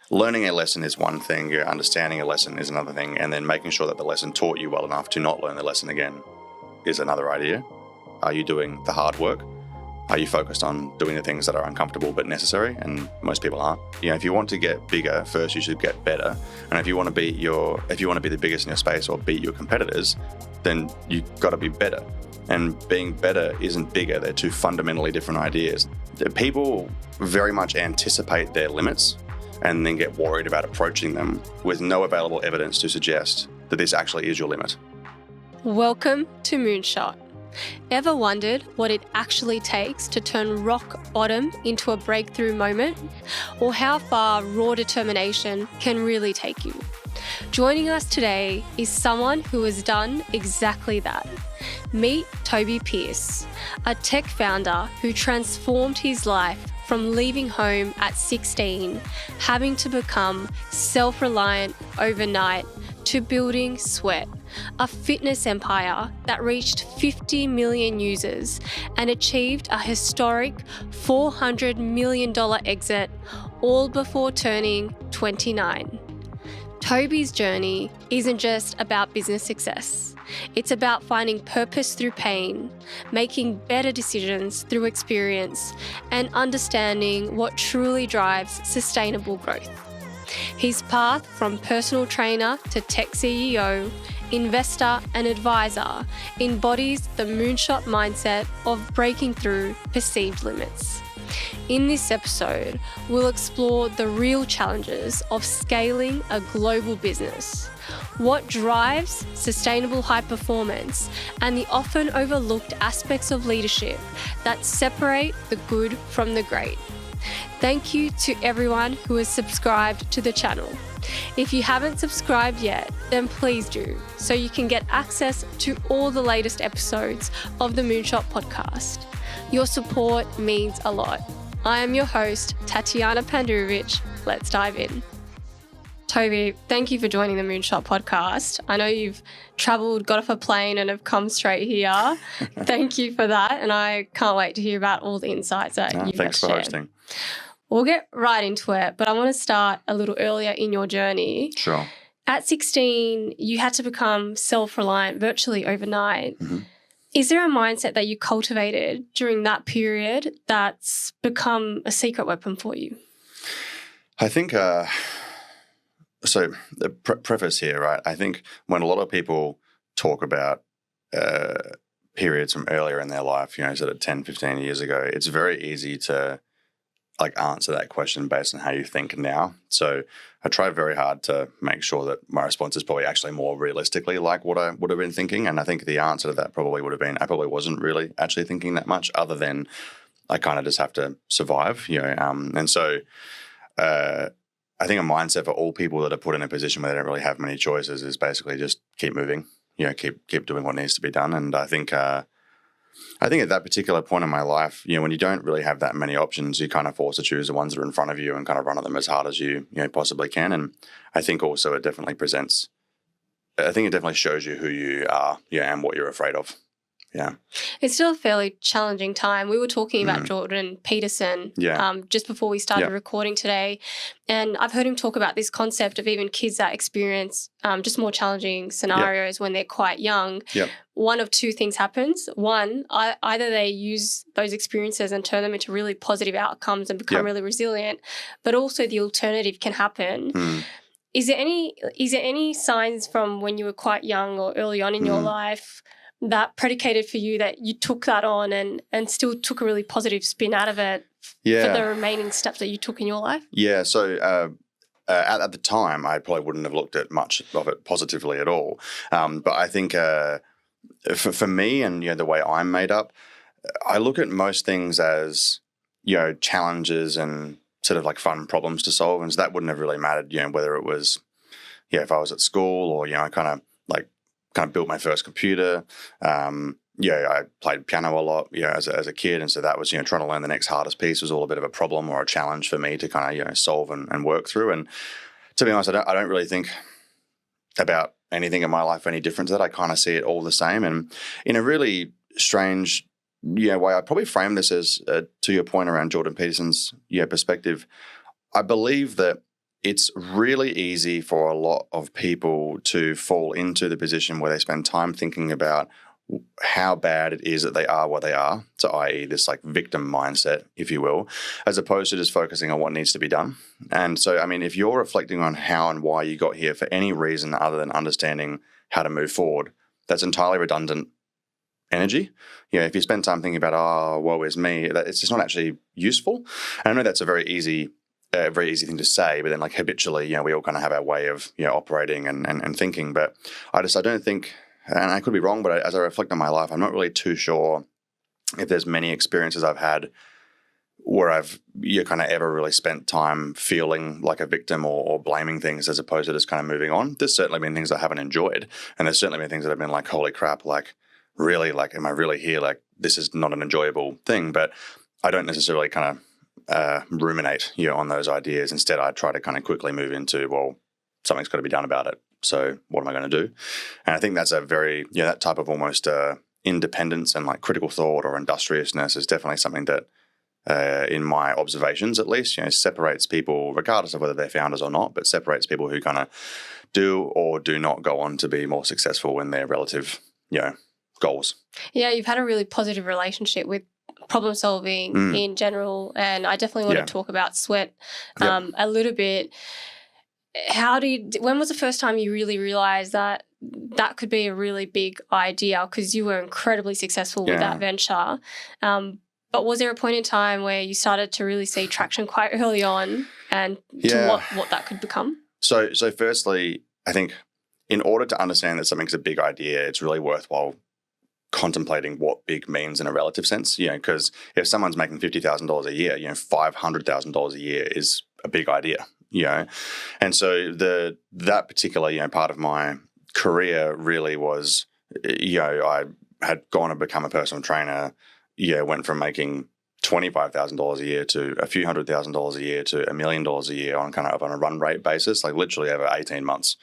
learning a lesson is one thing, understanding a lesson is another thing, and then making sure that the lesson taught you well enough to not learn the lesson again is another idea. Are you doing the hard work? Are you focused on doing the things that are uncomfortable but necessary? And most people aren't. If you want to get bigger, first you should get better. And if you want to be the biggest in your space or beat your competitors, then you've got to be better. And being better isn't bigger. They're two fundamentally different ideas. People very much anticipate their limits and then get worried about approaching them with no available evidence to suggest that this actually is your limit. Welcome to Moonshot. Ever wondered what it actually takes to turn rock bottom into a breakthrough moment? Or how far raw determination can really take you? Joining us today is someone who has done exactly that. Meet Tobi Pearce, a tech founder who transformed his life from leaving home at 16, having to become self-reliant overnight, to building Sweat, a fitness empire that reached 50 million users and achieved a historic $400 million exit, all before turning 29. Tobi's journey isn't just about business success. It's about finding purpose through pain, making better decisions through experience, and understanding what truly drives sustainable growth. His path from personal trainer to tech CEO, investor and advisor embodies the moonshot mindset of breaking through perceived limits. In this episode, we'll explore the real challenges of scaling a global business, what drives sustainable high performance, and the often overlooked aspects of leadership that separate the good from the great. Thank you to everyone who has subscribed to the channel. If you haven't subscribed yet, then please do, so you can get access to all the latest episodes of the Moonshot podcast. Your support means a lot. I am your host, Tatjana Pandurevic. Let's dive in. Tobi, thank you for joining the Moonshot podcast. I know you've travelled, got off a plane and have come straight here. Thank you for that. And I can't wait to hear about all the insights that you've Thanks for hosting. We'll get right into it, but I want to start a little earlier in your journey. Sure. At 16, you had to become self-reliant virtually overnight. Mm-hmm. Is there a mindset that you cultivated during that period that's become a secret weapon for you? I think, so the preface here, right? I think when a lot of people talk about periods from earlier in their life, sort of 10, 15 years ago, it's very easy to answer that question based on how you think now. So I try very hard to make sure that my response is probably actually more realistically like what I would have been thinking. And I think the answer to that probably would have been, I probably wasn't really actually thinking that much other than I kind of just have to survive, And so I think a mindset for all people that are put in a position where they don't really have many choices is basically just keep moving, keep doing what needs to be done. And I think at that particular point in my life, when you don't really have that many options, you kind of forced to choose the ones that are in front of you and kind of run at them as hard as you possibly can. And I think also it definitely shows you who you are, and what you're afraid of. Yeah. It's still a fairly challenging time. We were talking about Jordan Peterson just before we started recording today. And I've heard him talk about this concept of even kids that experience just more challenging scenarios when they're quite young. Yep. One of two things happens. One, either they use those experiences and turn them into really positive outcomes and become really resilient, but also the alternative can happen. Is there any signs from when you were quite young or early on in your life that predicated for you that you took that on and still took a really positive spin out of it for the remaining steps that you took in your life? Yeah, so at the time, I probably wouldn't have looked at much of it positively at all. But I think for me and the way I'm made up, I look at most things as challenges and sort of like fun problems to solve, and so that wouldn't have really mattered. Whether it was if I was at school or I kind of built my first computer. I played piano a lot, as a kid, and so that was trying to learn the next hardest piece was all a bit of a problem or a challenge for me to kind of solve and work through. And to be honest, I don't really think about anything in my life any different to that. I kind of see it all the same, and in a really strange way, I'd probably frame this as to your point around Jordan Peterson's perspective. I believe that it's really easy for a lot of people to fall into the position where they spend time thinking about how bad it is that they are what they are, so i.e. this like victim mindset, if you will, as opposed to just focusing on what needs to be done. And so, I mean, if you're reflecting on how and why you got here for any reason other than understanding how to move forward, that's entirely redundant energy. If you spend time thinking about, oh, woe is me, it's just not actually useful. And I know that's a very easy thing to say, but then like habitually, we all kind of have our way of operating and thinking. But I don't think, and I could be wrong, but as I reflect on my life, I'm not really too sure if there's many experiences I've had where I've kind of ever really spent time feeling like a victim or blaming things as opposed to just kind of moving on. There's certainly been things I haven't enjoyed, and there's certainly been things that have been like, holy crap, like really, like, am I really here? Like, this is not an enjoyable thing. But I don't necessarily kind of ruminate on those ideas. Instead, I try to kind of quickly move into, well, something's got to be done about it. So what am I going to do? And I think that's a very, that type of almost independence and like critical thought or industriousness is definitely something that, in my observations at least, separates people, regardless of whether they're founders or not, but separates people who kind of do or do not go on to be more successful in their relative, goals. Yeah, you've had a really positive relationship with problem solving in general, and I definitely want to talk about sweat a little bit. When was the first time you really realized that could be a really big idea? Because you were incredibly successful with that venture. But was there a point in time where you started to really see traction quite early on and to what that could become? So firstly, I think in order to understand that something's a big idea, it's really worthwhile contemplating what big means in a relative sense, because if someone's making $50,000 a year, $500,000 a year is a big idea. And so that particular, part of my career really was, I had gone and become a personal trainer, went from making $25,000 a year to a few $100,000 a year to $1 million a year on a run rate basis, like literally over 18 months.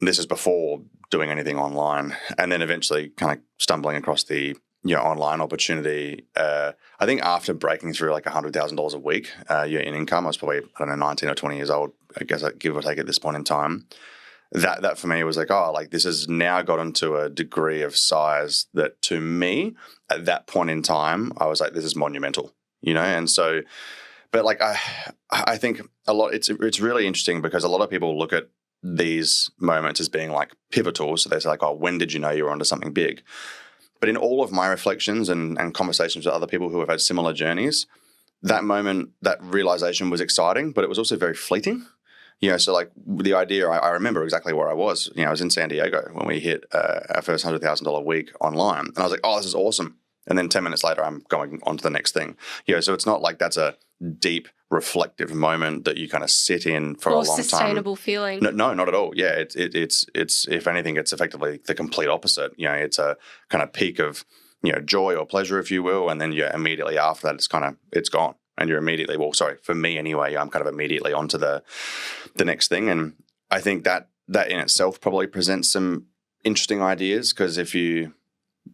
This is before doing anything online, and then eventually kind of stumbling across the online opportunity. I think after breaking through like $100,000 a week in income, I was probably 19 or 20 years old, I guess, give or take at this point in time. That for me was like, this has now gotten to a degree of size that to me at that point in time I was like, this is monumental, and so. But like I think a lot. It's really interesting because a lot of people look at these moments as being like pivotal. So they say like, when did you know you were onto something big? But in all of my reflections and conversations with other people who have had similar journeys, that moment, that realization was exciting, but it was also very fleeting. So like the idea, I remember exactly where I was. I was in San Diego when we hit our first $100,000 week online. And I was like, this is awesome. And then 10 minutes later, I'm going on to the next thing. So it's not like that's a deep, reflective moment that you kind of sit in for a long time. Or sustainable feeling. No, not at all. Yeah, it's if anything, it's effectively the complete opposite. It's a kind of peak of joy or pleasure, if you will, and then immediately after that, it's gone, and you're immediately, for me anyway, I'm kind of immediately onto the next thing, and I think that in itself probably presents some interesting ideas because if you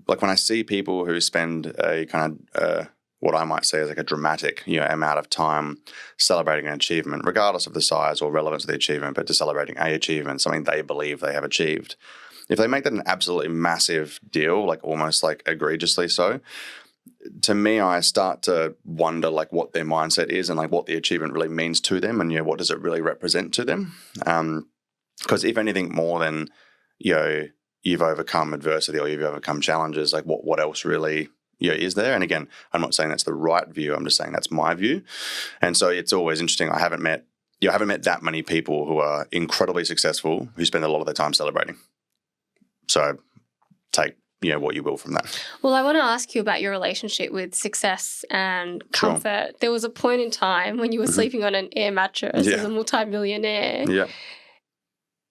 like when I see people who spend a kind of what I might say is like a dramatic, amount of time celebrating an achievement, regardless of the size or relevance of the achievement, but to celebrating a achievement, something they believe they have achieved. If they make that an absolutely massive deal, like almost like egregiously so, to me, I start to wonder like what their mindset is and like what the achievement really means to them and, what does it really represent to them? Because if anything more than, you've overcome adversity or you've overcome challenges, like what else really is there? And again, I'm not saying that's the right view. I'm just saying that's my view. And so it's always interesting. I haven't met that many people who are incredibly successful who spend a lot of their time celebrating. So take, what you will from that. Well, I want to ask you about your relationship with success and comfort. Sure. There was a point in time when you were sleeping on an air mattress as a multimillionaire. Yeah.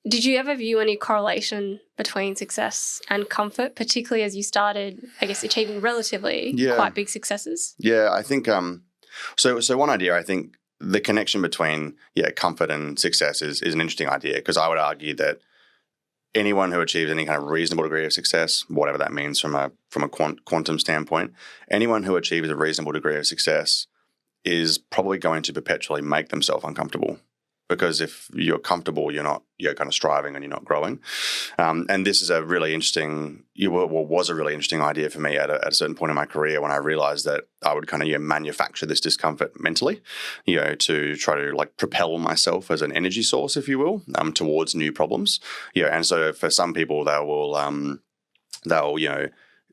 Did you ever view any correlation between success and comfort, particularly as you started, I guess, achieving relatively quite big successes? Yeah, I think so one idea, I think the connection between comfort and success is an interesting idea because I would argue that anyone who achieves any kind of reasonable degree of success, whatever that means from a quantum standpoint, anyone who achieves a reasonable degree of success is probably going to perpetually make themselves uncomfortable. Because if you're comfortable, you're kind of striving and you're not growing. And this is a really interesting, was a really interesting idea for me at a certain point in my career when I realized that I would kind of manufacture this discomfort mentally, to try to like propel myself as an energy source, if you will, towards new problems. And so for some people, they'll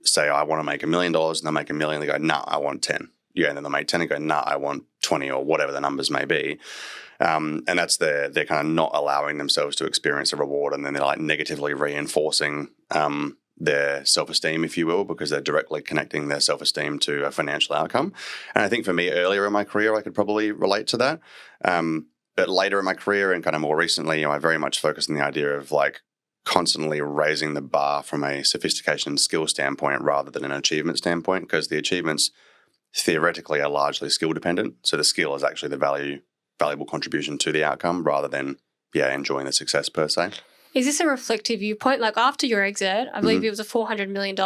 say, I want to make $1 million, and they'll make $1 million. They go, nah, I want 10. And then they'll make 10 and go, nah, I want 20, or whatever the numbers may be. And that's they're kind of not allowing themselves to experience a reward, and then they're like negatively reinforcing their self-esteem, if you will, because they're directly connecting their self-esteem to a financial outcome. And I think for me, earlier in my career, I could probably relate to that. But later in my career and kind of more recently, I very much focused on the idea of like constantly raising the bar from a sophistication and skill standpoint rather than an achievement standpoint, because the achievements theoretically are largely skill dependent. So the skill is actually the valuable contribution to the outcome rather than enjoying the success per se. Is this a reflective viewpoint? Like after your exit, I believe it was a $400 million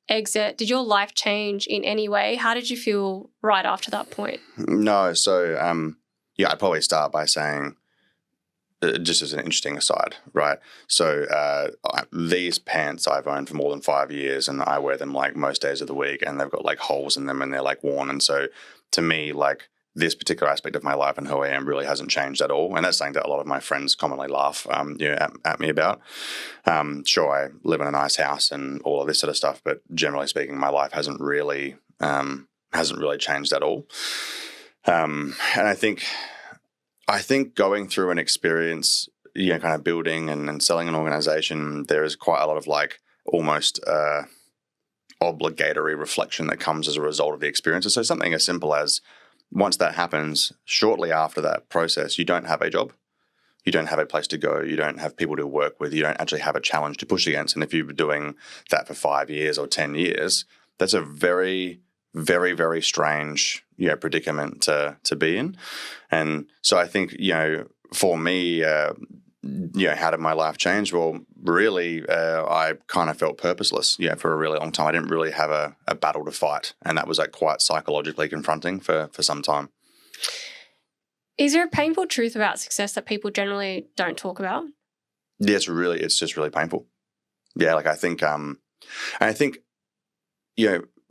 exit. Did your life change in any way? How did you feel right after that point? No. So, I'd probably start by saying, just as an interesting aside, right? So these pants I've owned for more than 5 years, and I wear them like most days of the week, and they've got like holes in them and they're like worn. And so to me, like this particular aspect of my life and who I am really hasn't changed at all. And that's something that a lot of my friends commonly laugh at me about. Sure, I live in a nice house and all of this sort of stuff, but generally speaking, my life hasn't really changed at all. And I think going through an experience, kind of building and selling an organization, there is quite a lot of like almost obligatory reflection that comes as a result of the experience. So something as simple as once that happens, shortly after that process, you don't have a job. You don't have a place to go. You don't have people to work with. You don't actually have a challenge to push against. And if you've been doing that for 5 years or 10 years, that's a very, very, very strange predicament to be in. And so I think, for me, how did my life change? Well, really, I kind of felt purposeless, for a really long time. I didn't really have a battle to fight. And that was like quite psychologically confronting for some time. Is there a painful truth about success that people generally don't talk about? Yeah, it's just really painful. Yeah, like I think,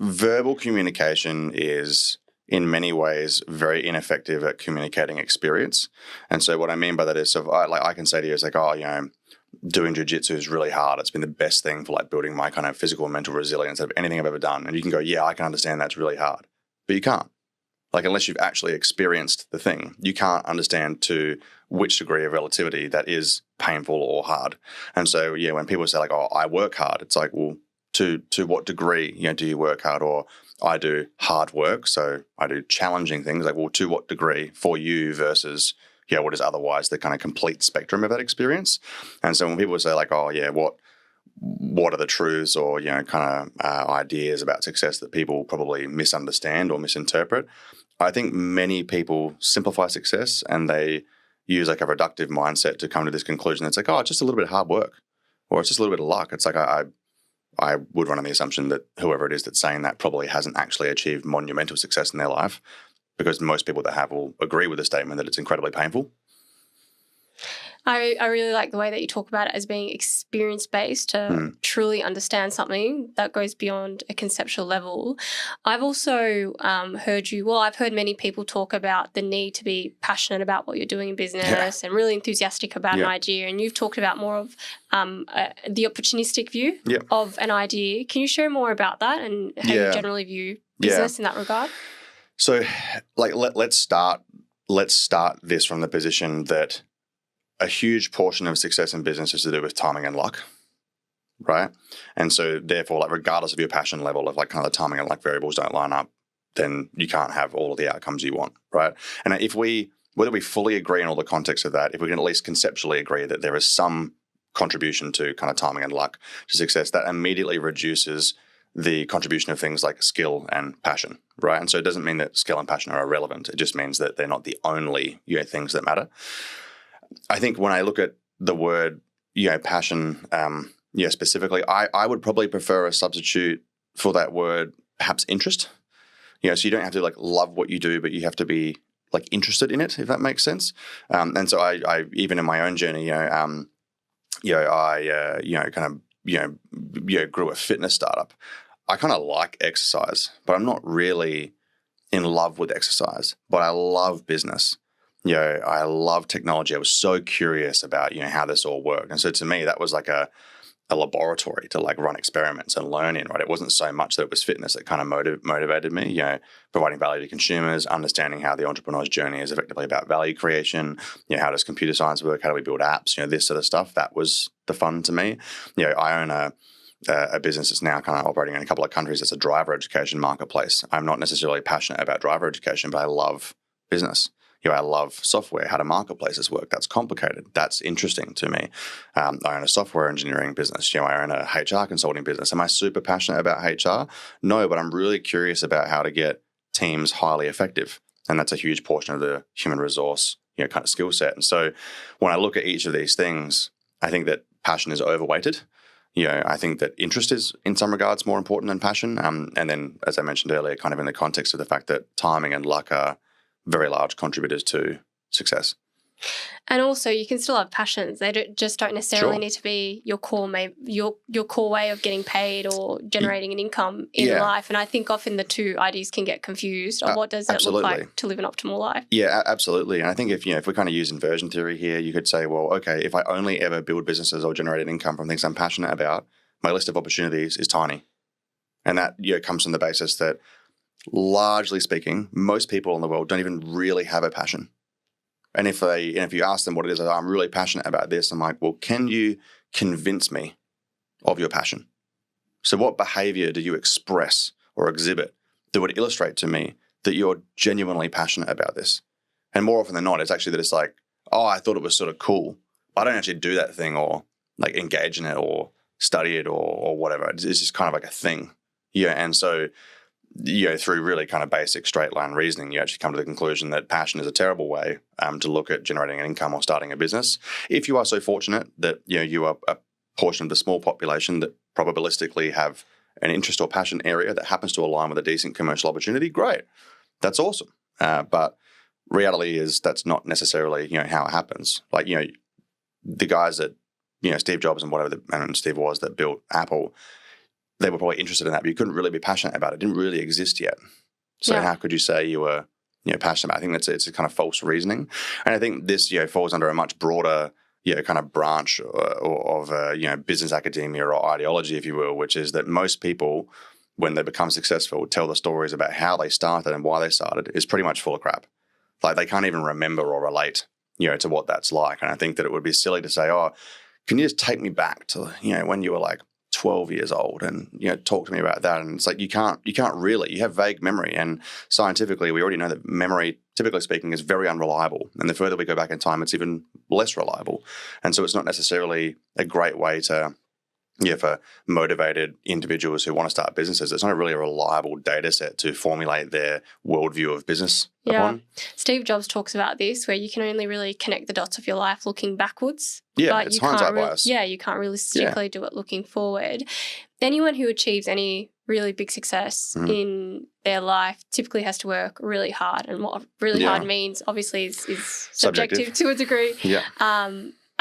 verbal communication is in many ways very ineffective at communicating experience. And so what I mean by that is, I can say to you, it's like, doing jiu-jitsu is really hard. It's been the best thing for like building my kind of physical and mental resilience of anything I've ever done. And you can go, yeah, I can understand that's really hard, but you can't. Like, unless you've actually experienced the thing, you can't understand to which degree of relativity that is painful or hard. And so, when people say like, I work hard, it's like, well, to what degree, do you work hard? Or I do hard work, so I do challenging things. Like, well, to what degree for you versus, what is otherwise the kind of complete spectrum of that experience? And so when people say like, what are the truths or, kind of ideas about success that people probably misunderstand or misinterpret? I think many people simplify success and they use like a reductive mindset to come to this conclusion. It's like, it's just a little bit of hard work, or it's just a little bit of luck. It's like, I would run on the assumption that whoever it is that's saying that probably hasn't actually achieved monumental success in their life, because most people that have will agree with the statement that it's incredibly painful. I really like the way that you talk about it as being experience-based to truly understand something that goes beyond a conceptual level. I've also I've heard many people talk about the need to be passionate about what you're doing in business and really enthusiastic about an idea. And you've talked about more of the opportunistic view of an idea. Can you share more about that and how you generally view business in that regard? So, like, let's start this from the position that a huge portion of success in business is to do with timing and luck, right? And so therefore, like, regardless of your passion level, if like kind of the timing and luck variables don't line up, then you can't have all of the outcomes you want, right? And whether we fully agree on all the context of that, if we can at least conceptually agree that there is some contribution to kind of timing and luck to success, that immediately reduces the contribution of things like skill and passion, right? And so it doesn't mean that skill and passion are irrelevant. It just means that they're not the only things that matter. I think when I look at the word, passion, specifically, I would probably prefer a substitute for that word, perhaps interest. So you don't have to like love what you do, but you have to be like interested in it, if that makes sense. And so I even in my own journey, I grew a fitness startup. I kind of like exercise, but I'm not really in love with exercise. But I love business. I love technology. I was so curious about how this all worked, and so to me that was like a laboratory to like run experiments and learn in, right? It wasn't so much that it was fitness that kind of motivated me, providing value to consumers, understanding how the entrepreneur's journey is effectively about value creation, how does computer science work, how do we build apps, this sort of stuff. That was the fun to me. I own a business that's now kind of operating in a couple of countries. It's a driver education marketplace. I'm not necessarily passionate about driver education, but I love business. I love software, how do marketplaces work? That's complicated. That's interesting to me. I own a software engineering business. I own a HR consulting business. Am I super passionate about HR? No, but I'm really curious about how to get teams highly effective. And that's a huge portion of the human resource, kind of skill set. And so when I look at each of these things, I think that passion is overweighted. I think that interest is in some regards more important than passion. And then, as I mentioned earlier, kind of in the context of the fact that timing and luck are very large contributors to success. And also, you can still have passions. They don't necessarily need to be your core way of getting paid or generating an income in life. And I think often the two ideas can get confused. Or what does it look like to live an optimal life? Yeah, absolutely. And I think if we kind of use inversion theory here, you could say, well, okay, if I only ever build businesses or generate an income from things I'm passionate about, my list of opportunities is tiny. And that comes from the basis that, largely speaking, most people in the world don't even really have a passion. And if you ask them what it is, I'm really passionate about this, I'm like, well, can you convince me of your passion? So what behavior do you express or exhibit that would illustrate to me that you're genuinely passionate about this? And more often than not, it's actually that it's like, oh, I thought it was sort of cool. I don't actually do that thing or like engage in it or study it or whatever. It's just kind of like a thing. And so through really kind of basic straight line reasoning, you actually come to the conclusion that passion is a terrible way to look at generating an income or starting a business. If you are so fortunate that you are a portion of the small population that probabilistically have an interest or passion area that happens to align with a decent commercial opportunity, great. That's awesome. But reality is that's not necessarily how it happens. Like the guys that Steve Jobs and whatever and Steve was that built Apple, they were probably interested in that, but you couldn't really be passionate about it. It didn't really exist yet. So how could you say you were passionate about it? I think it's a kind of false reasoning. And I think this falls under a much broader kind of branch of business academia or ideology, if you will, which is that most people, when they become successful, tell the stories about how they started and why they started is pretty much full of crap. Like they can't even remember or relate to what that's like. And I think that it would be silly to say, oh, can you just take me back to when you were like 12 years old and talk to me about that? And it's like you can't really. You have vague memory, and scientifically we already know that memory, typically speaking, is very unreliable, and the further we go back in time it's even less reliable. And so it's not necessarily a great way to for motivated individuals who want to start businesses. It's not really a reliable data set to formulate their worldview of business upon. Steve Jobs talks about this, where you can only really connect the dots of your life looking backwards. Yeah, but it's hindsight bias. You can't realistically do it looking forward. Anyone who achieves any really big success in their life typically has to work really hard. And what really hard means, obviously, is subjective to a degree.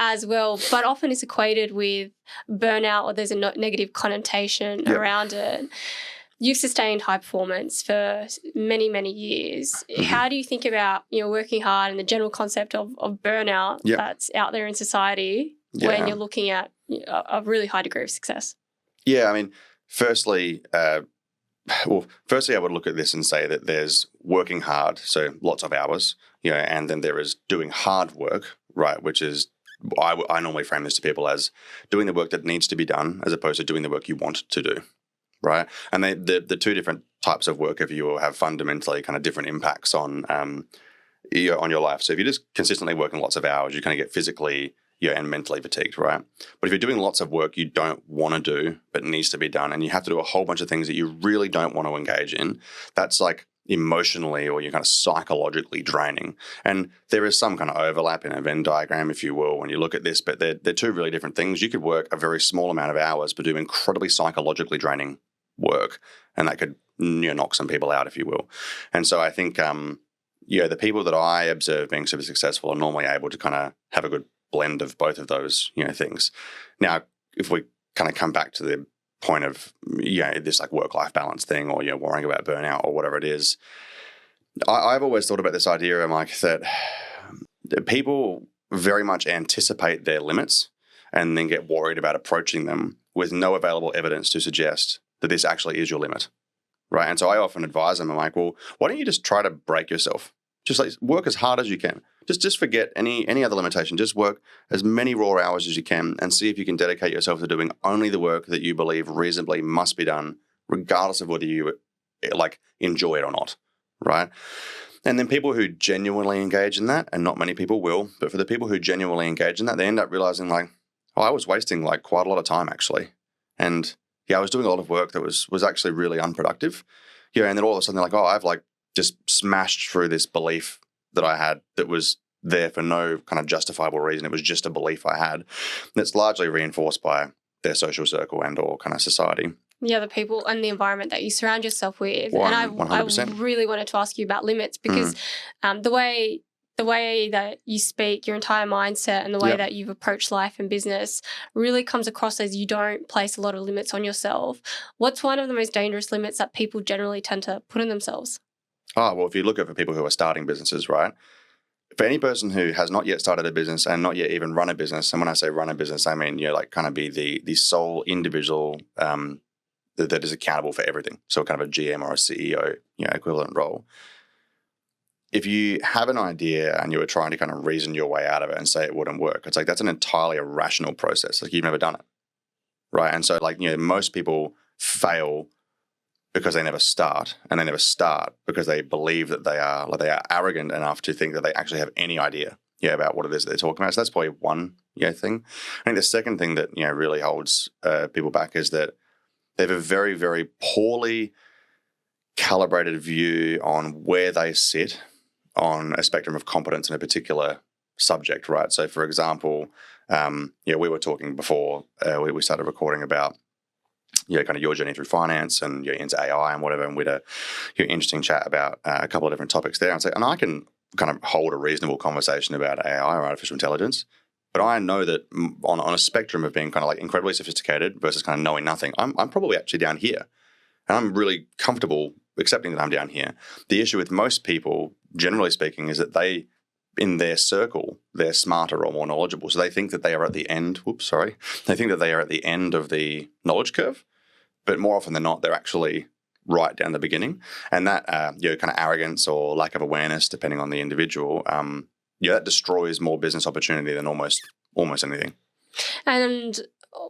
As well, but often it's equated with burnout, or there's a negative connotation around it. You've sustained high performance for many, many years. How do you think about working hard and the general concept of burnout that's out there in society when you're looking at a really high degree of success? Yeah, I mean, firstly, I would look at this and say that there's working hard, so lots of hours, and then there is doing hard work, right, which is I normally frame this to people as doing the work that needs to be done as opposed to doing the work you want to do, right? And the two different types of work, if you will, have fundamentally kind of different impacts on your life. So if you're just consistently working lots of hours, you kind of get physically and mentally fatigued, right? But if you're doing lots of work you don't want to do but needs to be done, and you have to do a whole bunch of things that you really don't want to engage in, that's like emotionally or you're kind of psychologically draining. And there is some kind of overlap in a Venn diagram, if you will, when you look at this, but they're two really different things. You could work a very small amount of hours but do incredibly psychologically draining work, and that could knock some people out, if you will. And so I think, the people that I observe being super successful are normally able to kind of have a good blend of both of those, things. Now, if we kind of come back to the point of, this like work-life balance thing, or, worrying about burnout or whatever it is, I've always thought about this idea, Mike, that people very much anticipate their limits and then get worried about approaching them with no available evidence to suggest that this actually is your limit, right? And so I often advise them, I'm like, well, why don't you just try to break yourself? Just like work as hard as you can. Just forget any other limitation. Just work as many raw hours as you can and see if you can dedicate yourself to doing only the work that you believe reasonably must be done, regardless of whether you enjoy it or not, right? And then people who genuinely engage in that, and not many people will, but for the people who genuinely engage in that, they end up realizing I was wasting quite a lot of time actually. And I was doing a lot of work that was actually really unproductive. And then all of a sudden they're I've just smashed through this belief that I had that was there for no kind of justifiable reason. It was just a belief I had that's largely reinforced by their social circle and or kind of society. Yeah, the people and the environment that you surround yourself with. 100%. And I really wanted to ask you about limits because the way that you speak, your entire mindset and the way that you've approached life and business really comes across as you don't place a lot of limits on yourself. What's one of the most dangerous limits that people generally tend to put on themselves? Oh, well, if you look at for people who are starting businesses, right? For any person who has not yet started a business and not yet even run a business, and when I say run a business, I mean, kind of be the sole individual that is accountable for everything. So kind of a GM or a CEO, equivalent role. If you have an idea and you were trying to kind of reason your way out of it and say it wouldn't work, it's that's an entirely irrational process. You've never done it, right? And so most people fail because they never start, and they never start because they believe that they are arrogant enough to think that they actually have any idea about what it is that they're talking about. So that's probably one thing. I think the second thing that really holds people back is that they have a very, very poorly calibrated view on where they sit on a spectrum of competence in a particular subject, right? So, for example, we were talking before we started recording about kind of your journey through finance and into AI and whatever, and we had a interesting chat about a couple of different topics there. And I can kind of hold a reasonable conversation about AI or artificial intelligence, but I know that on a spectrum of being kind of incredibly sophisticated versus kind of knowing nothing, I'm probably actually down here, and I'm really comfortable accepting that I'm down here. The issue with most people, generally speaking, is that they, in their circle, they're smarter or more knowledgeable. So they think that they are at the end. They think that they are at the end of the knowledge curve, but more often than not, they're actually right down the beginning. And that kind of arrogance or lack of awareness, depending on the individual, that destroys more business opportunity than almost anything. And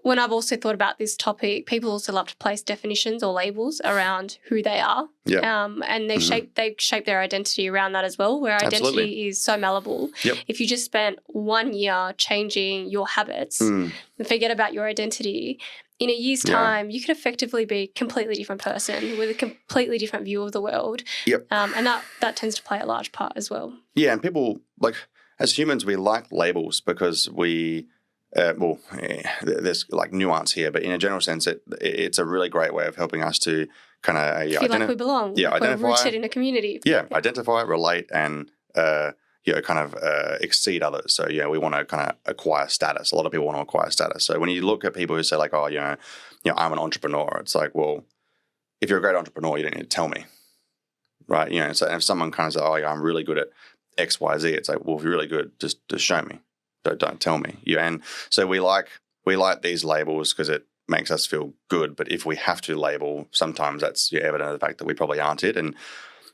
when I've also thought about this topic, people also love to place definitions or labels around who they are. Yeah. And they shape their identity around that as well, where identity Absolutely. is so malleable. Yep. If you just spent 1 year changing your habits and forget about your identity, in a year's time, you could effectively be a completely different person with a completely different view of the world. Yep. And that tends to play a large part as well. Yeah, and people, as humans, we like labels because we there's nuance here, but in a general sense, it's a really great way of helping us to kind of feel like we belong. Yeah, identify. We're rooted in a community. Yeah, identify, relate, and exceed others. So we want to kind of acquire status. A lot of people want to acquire status. So when you look at people who say I'm an entrepreneur, it's well, if you're a great entrepreneur, you don't need to tell me, right? So if someone kind of says, I'm really good at X, Y, Z, it's well, if you're really good, just show me. Don't tell me. And so we like these labels because it makes us feel good. But if we have to label, sometimes that's evident of the fact that we probably aren't it. And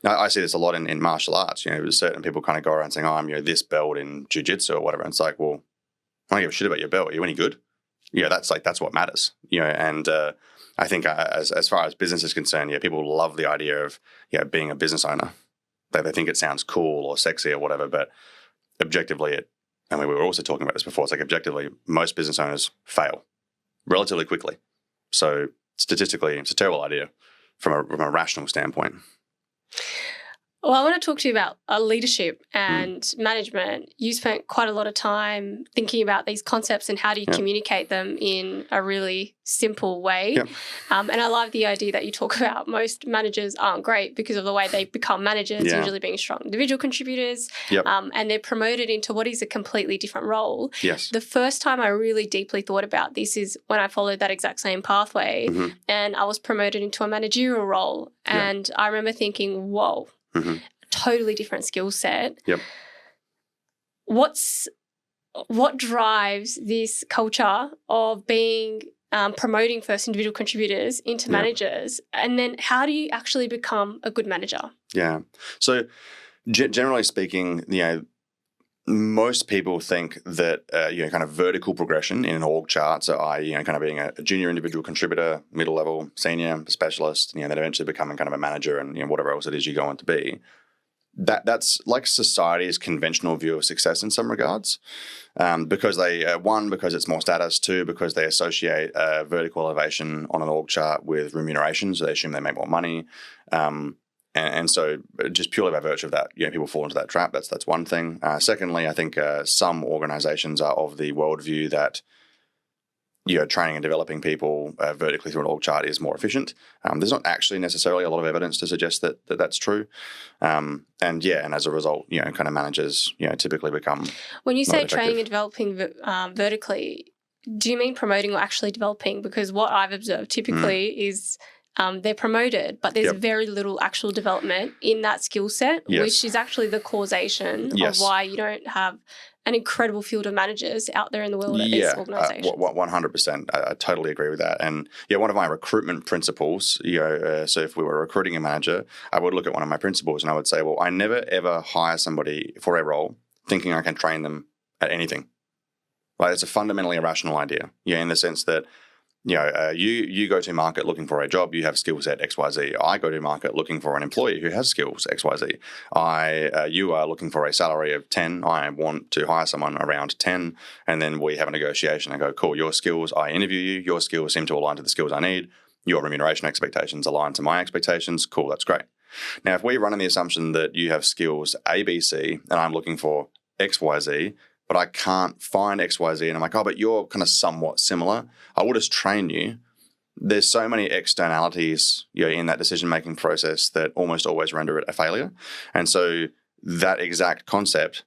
I see this a lot in martial arts. Certain people kind of go around saying, I'm this belt in jiu-jitsu or whatever. And it's well, I don't give a shit about your belt. Are you any good? That's what matters. And I think as far as business is concerned, people love the idea of being a business owner. They think it sounds cool or sexy or whatever, but objectively and we were also talking about this before, it's objectively, most business owners fail relatively quickly. So statistically, it's a terrible idea from a rational standpoint. Well, I want to talk to you about leadership and management. You spent quite a lot of time thinking about these concepts and how do you communicate them in a really simple way. Yep. And I love the idea that you talk about most managers aren't great because of the way they become managers, usually being strong individual contributors, and they're promoted into what is a completely different role. Yes. The first time I really deeply thought about this is when I followed that exact same pathway and I was promoted into a managerial role. And I remember thinking, whoa, totally different skill set. Yep. What drives this culture of being promoting first individual contributors into managers, and then how do you actually become a good manager? Yeah. So generally speaking, most people think that kind of vertical progression in an org chart, so kind of being a junior individual contributor, middle level, senior, specialist, then eventually becoming kind of a manager and whatever else it is you go on to be. That's like society's conventional view of success in some regards, because because it's more status, two, because they associate vertical elevation on an org chart with remuneration, so they assume they make more money, and so just purely by virtue of that, people fall into that trap. That's one thing. Secondly, I think some organizations are of the worldview that training and developing people vertically through an org chart is more efficient. There's not actually necessarily a lot of evidence to suggest that that's true. And as a result, kind of managers, typically become. When you say training and developing vertically, do you mean promoting or actually developing? Because what I've observed typically is they're promoted, but there's very little actual development in that skill set, which is actually the causation of why you don't have an incredible field of managers out there in the world at these organizations. 100%. I totally agree with that. And one of my recruitment principles, so if we were recruiting a manager, I would look at one of my principles and I would say, well, I never ever hire somebody for a role thinking I can train them at anything. Right? It's a fundamentally irrational idea, in the sense that you go to market looking for a job, you have skill set XYZ. I go to market looking for an employee who has skills XYZ. You are looking for a salary of 10. I want to hire someone around 10. And then we have a negotiation and go, cool, your skills, I interview you. Your skills seem to align to the skills I need. Your remuneration expectations align to my expectations. Cool, that's great. Now, if we run on the assumption that you have skills A, B, C, and I'm looking for XYZ, but I can't find XYZ, and I'm like, oh, but you're kind of somewhat similar. I will just train you. There's so many externalities in that decision-making process that almost always render it a failure. And so that exact concept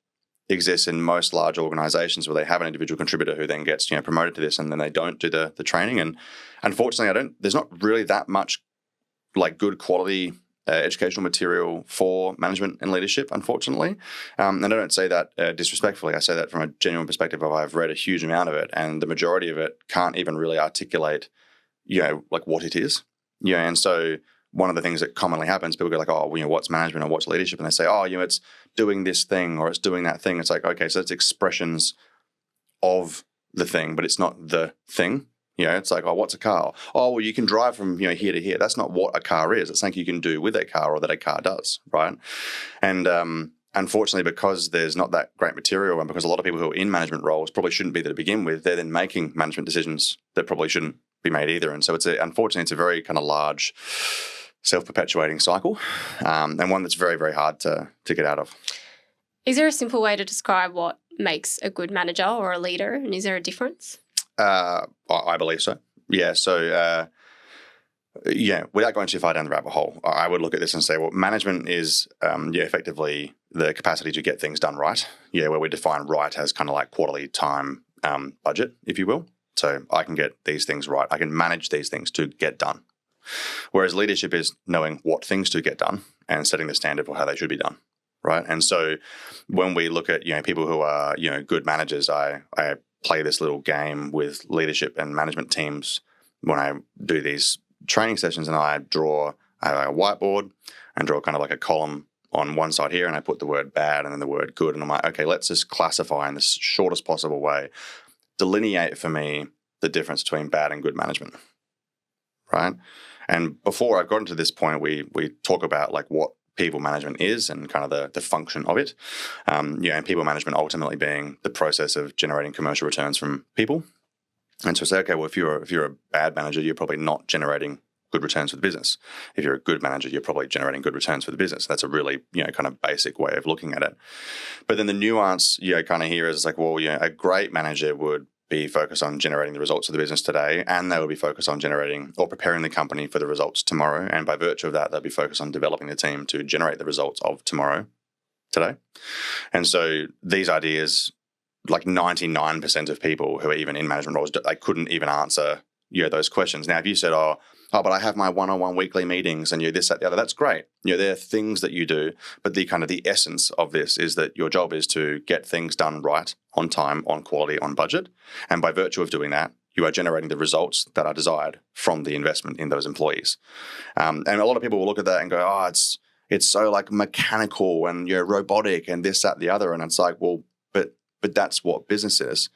exists in most large organizations where they have an individual contributor who then gets promoted to this, and then they don't do the training. And unfortunately, there's not really that much like good quality educational material for management and leadership, unfortunately. And I don't say that disrespectfully. I say that from a genuine perspective of I've read a huge amount of it, and the majority of it can't even really articulate, like what it is. And so one of the things that commonly happens, people go like, oh, what's management or what's leadership? And they say, oh, it's doing this thing or it's doing that thing. It's like, okay, so it's expressions of the thing, but it's not the thing. It's like, oh, what's a car? Oh, well, you can drive from here to here. That's not what a car is. It's something you can do with a car or that a car does, right? And unfortunately, because there's not that great material, and because a lot of people who are in management roles probably shouldn't be there to begin with, they're then making management decisions that probably shouldn't be made either. And so unfortunately, it's a very kind of large self-perpetuating cycle, and one that's very, very hard to get out of. Is there a simple way to describe what makes a good manager or a leader, and is there a difference? I believe so. Yeah. So, without going too far down the rabbit hole, I would look at this and say, well, management is, effectively the capacity to get things done right. Where we define right as kind of like quarterly time budget, if you will. So I can get these things right. I can manage these things to get done. Whereas leadership is knowing what things to get done and setting the standard for how they should be done. Right. And so when we look at, people who are, good managers, I play this little game with leadership and management teams when I do these training sessions, and I have a whiteboard and draw kind of like a column on one side here, and I put the word bad and then the word good, and I'm like, okay, let's just classify in the shortest possible way, delineate for me the difference between bad and good management, right? And before I've gotten to this point, we talk about like what people management is and kind of the function of it. And people management ultimately being the process of generating commercial returns from people. And so say, okay, well, if you're a bad manager, you're probably not generating good returns for the business. If you're a good manager, you're probably generating good returns for the business. That's a really, kind of basic way of looking at it. But then the nuance, kind of here is like, well, a great manager would be focused on generating the results of the business today, and they will be focused on generating or preparing the company for the results tomorrow. And by virtue of that, they'll be focused on developing the team to generate the results of tomorrow, today. And so these ideas, like 99% of people who are even in management roles, they couldn't even answer those questions. Now, if you said, oh, but I have my one-on-one weekly meetings and this, that, the other, that's great. There are things that you do, but the essence of this is that your job is to get things done right, on time, on quality, on budget. And by virtue of doing that, you are generating the results that are desired from the investment in those employees. And a lot of people will look at that and go, oh, it's so like mechanical and robotic and this, that, the other. And it's like, well, but that's what business is.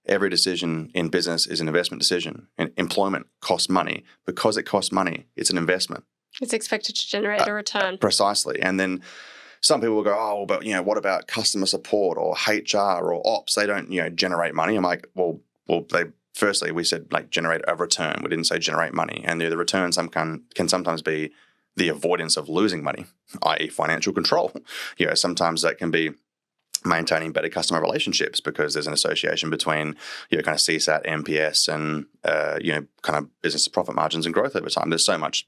Every decision in business is an investment decision. And employment costs money. Because it costs money, it's an investment. It's expected to generate a return. Precisely. And then some people will go, oh, but what about customer support or HR or ops? They don't, generate money. I'm like, well, firstly, we said like generate a return. We didn't say generate money. And the returns can sometimes be the avoidance of losing money, i.e. financial control. Sometimes that can be maintaining better customer relationships because there's an association between kind of CSAT, NPS, and kind of business profit margins and growth over time. There's so much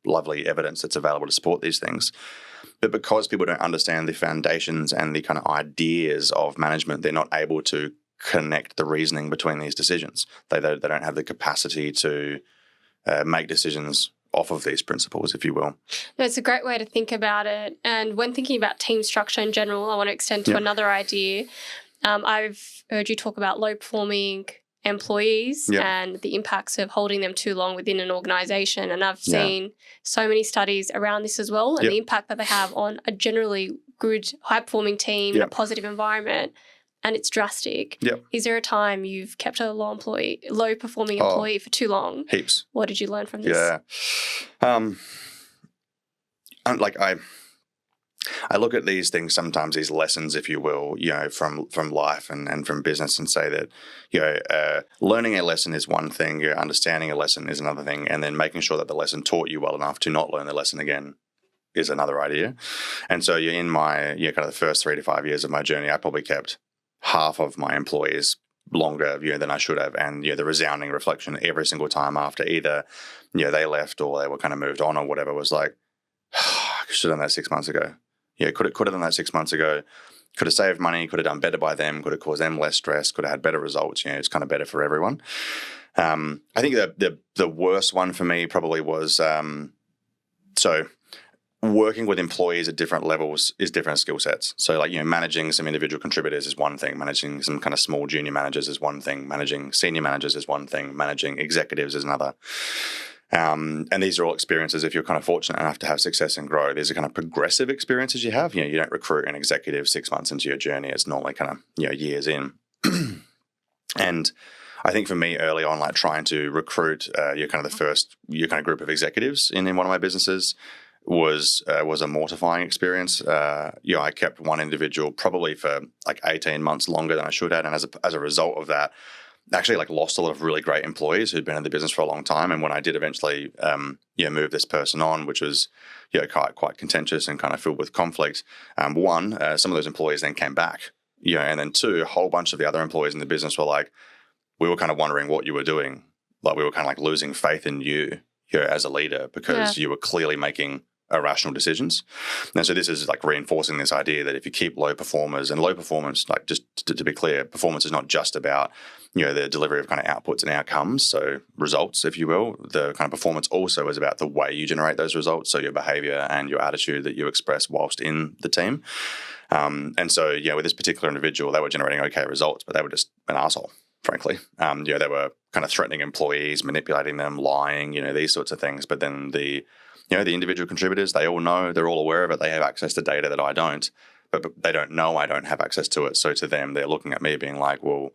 lovely evidence that's available to support these things. But because people don't understand the foundations and the kind of ideas of management, they're not able to connect the reasoning between these decisions. They don't have the capacity to make decisions off of these principles, if you will. No, it's a great way to think about it. And when thinking about team structure in general, I want to extend to another idea. I've heard you talk about low-performing employees and the impacts of holding them too long within an organisation. And I've seen so many studies around this as well and the impact that they have on a generally good, high-performing team in a positive environment. And it's drastic. Is there a time you've kept a low-performing employee for too long? Heaps. What did you learn from this? I look at these things sometimes, these lessons, if you will, from life and from business, and say that learning a lesson is one thing, understanding a lesson is another thing, and then making sure that the lesson taught you well enough to not learn the lesson again is another idea. And so in my kind of the first 3 to 5 years of my journey, I probably kept half of my employees longer than I should have, and the resounding reflection every single time after either they left or they were kind of moved on or whatever was like, I should have done that 6 months ago. Could have done that 6 months ago. Could have saved money. Could have done better by them. Could have caused them less stress. Could have had better results. It's kind of better for everyone. I think the worst one for me probably was working with employees at different levels is different skill sets. So like, managing some individual contributors is one thing. Managing some kind of small junior managers is one thing. Managing senior managers is one thing. Managing executives is another. And these are all experiences, if you're kind of fortunate enough to have success and grow, these are kind of progressive experiences you have. You don't recruit an executive 6 months into your journey. It's normally kind of, years in. And I think for me early on, like trying to recruit your kind of group of executives in one of my businesses was a mortifying experience. I kept one individual probably for like 18 months longer than I should have. And as a result of that, actually like lost a lot of really great employees who'd been in the business for a long time. And when I did eventually move this person on, which was quite contentious and kind of filled with conflict, some of those employees then came back, and then two, a whole bunch of the other employees in the business were like, we were kind of wondering what you were doing. Like we were kind of like losing faith in you as a leader because you were clearly making irrational decisions. And so this is like reinforcing this idea that if you keep low performers, and low performance, like just to be clear, performance is not just about, the delivery of kind of outputs and outcomes, so results, if you will. The kind of performance also is about the way you generate those results, so your behavior and your attitude that you express whilst in the team. And so, with this particular individual, they were generating okay results, but they were just an asshole, frankly. They were kind of threatening employees, manipulating them, lying, these sorts of things. But then the individual contributors, they all know, they're all aware of it. They have access to data that I don't, but they don't know I don't have access to it. So to them, they're looking at me being like, well,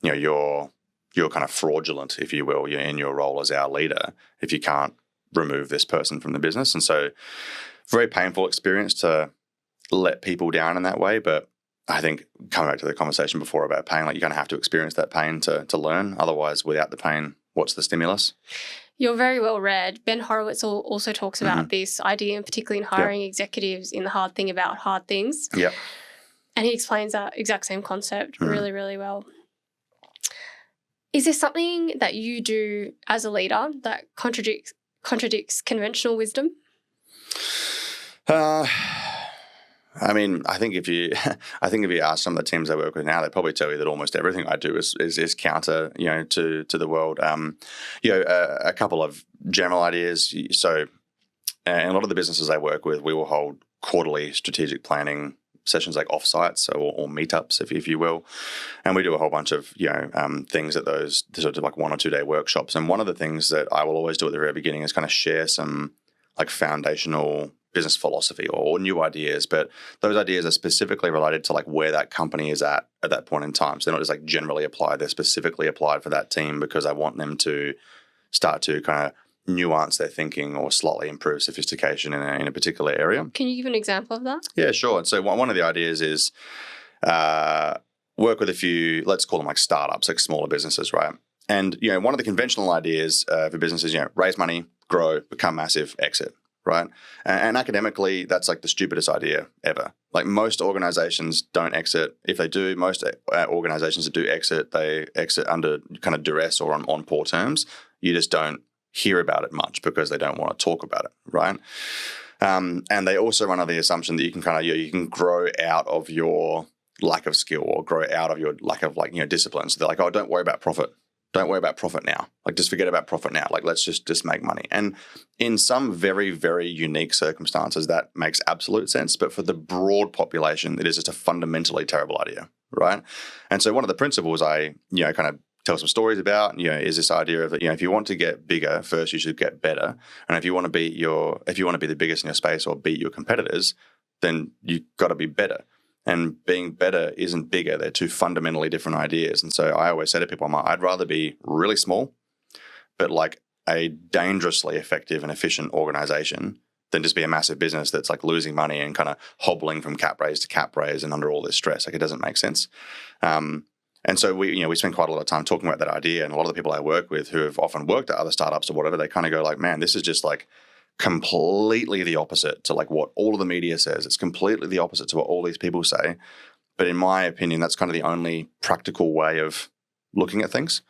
you're kind of fraudulent, if you will, in your role as our leader if you can't remove this person from the business. And so very painful experience to let people down in that way. But I think coming back to the conversation before about pain, like you're going to have to experience that pain to learn. Otherwise, without the pain, what's the stimulus? You're very well read. Ben Horowitz also talks about this idea, and particularly in hiring executives, in The Hard Thing About Hard Things. Yeah. And he explains that exact same concept really, really well. Is there something that you do as a leader that contradicts conventional wisdom? I mean, I think if you ask some of the teams I work with now, they probably tell you that almost everything I do is counter, to the world. A couple of general ideas. So, in a lot of the businesses I work with, we will hold quarterly strategic planning sessions, like offsites or meetups, if you will, and we do a whole bunch of things at those sort of like 1 or 2 day workshops. And one of the things that I will always do at the very beginning is kind of share some like foundational business philosophy or new ideas, but those ideas are specifically related to like where that company is at that point in time. So they're not just like generally applied, they're specifically applied for that team because I want them to start to kind of nuance their thinking or slightly improve sophistication in a particular area. Can you give an example of that? Yeah, sure. So one of the ideas is work with a few, let's call them like startups, like smaller businesses, right? And, one of the conventional ideas for businesses, raise money, grow, become massive, exit, right? And academically, that's like the stupidest idea ever. Like most organizations don't exit. If they do, most organizations that do exit, they exit under kind of duress or on poor terms. You just don't hear about it much because they don't want to talk about it, right? And they also run on the assumption that you can kind of you can grow out of your lack of skill or grow out of your lack of discipline. So they're like, oh, don't worry about profit. Don't worry about profit now. Like, just forget about profit now. Like, let's just make money. And in some very, very unique circumstances, that makes absolute sense. But for the broad population, it is just a fundamentally terrible idea, right? And so one of the principles I, kind of tell some stories about, is this idea of, if you want to get bigger, first you should get better. And if you want to be the biggest in your space or beat your competitors, then you've got to be better. And being better isn't bigger. They're two fundamentally different ideas. And so I always say to people, I'd rather be really small, but like a dangerously effective and efficient organization than just be a massive business that's like losing money and kind of hobbling from cap raise to cap raise and under all this stress. Like, it doesn't make sense. And so we spend quite a lot of time talking about that idea. And a lot of the people I work with who have often worked at other startups or whatever, they kind of go like, man, this is just like completely the opposite to like what all of the media says. It's completely the opposite to what all these people say. But in my opinion, that's kind of the only practical way of looking at things.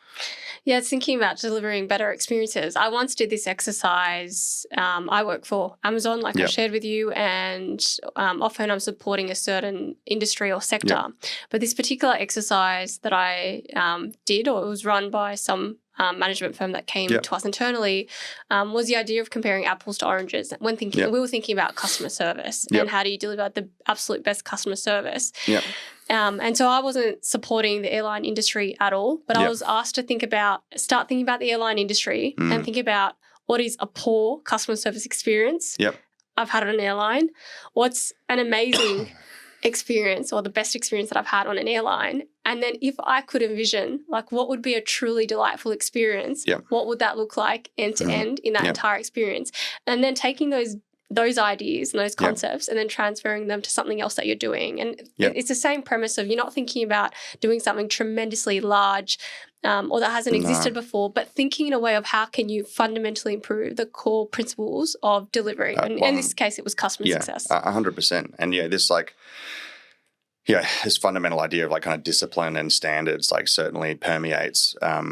Yeah, it's thinking about delivering better experiences. I once did this exercise. I work for Amazon, like I shared with you, and often I'm supporting a certain industry or sector. But this particular exercise that I did, or it was run by some management firm that came to us internally, was the idea of comparing apples to oranges. When we were thinking about customer service and how do you deliver the absolute best customer service. And so I wasn't supporting the airline industry at all, but I was asked to start thinking about the airline industry and think about what is a poor customer service experience I've had on an airline, what's an amazing experience or the best experience that I've had on an airline. And then if I could envision like what would be a truly delightful experience, what would that look like end to end in that entire experience? And then taking those ideas and those concepts and then transferring them to something else that you're doing. And it's the same premise of you're not thinking about doing something tremendously large or that hasn't existed before, but thinking in a way of how can you fundamentally improve the core principles of delivery. And in this case, it was customer success. 100%. And this fundamental idea of like kind of discipline and standards like certainly permeates a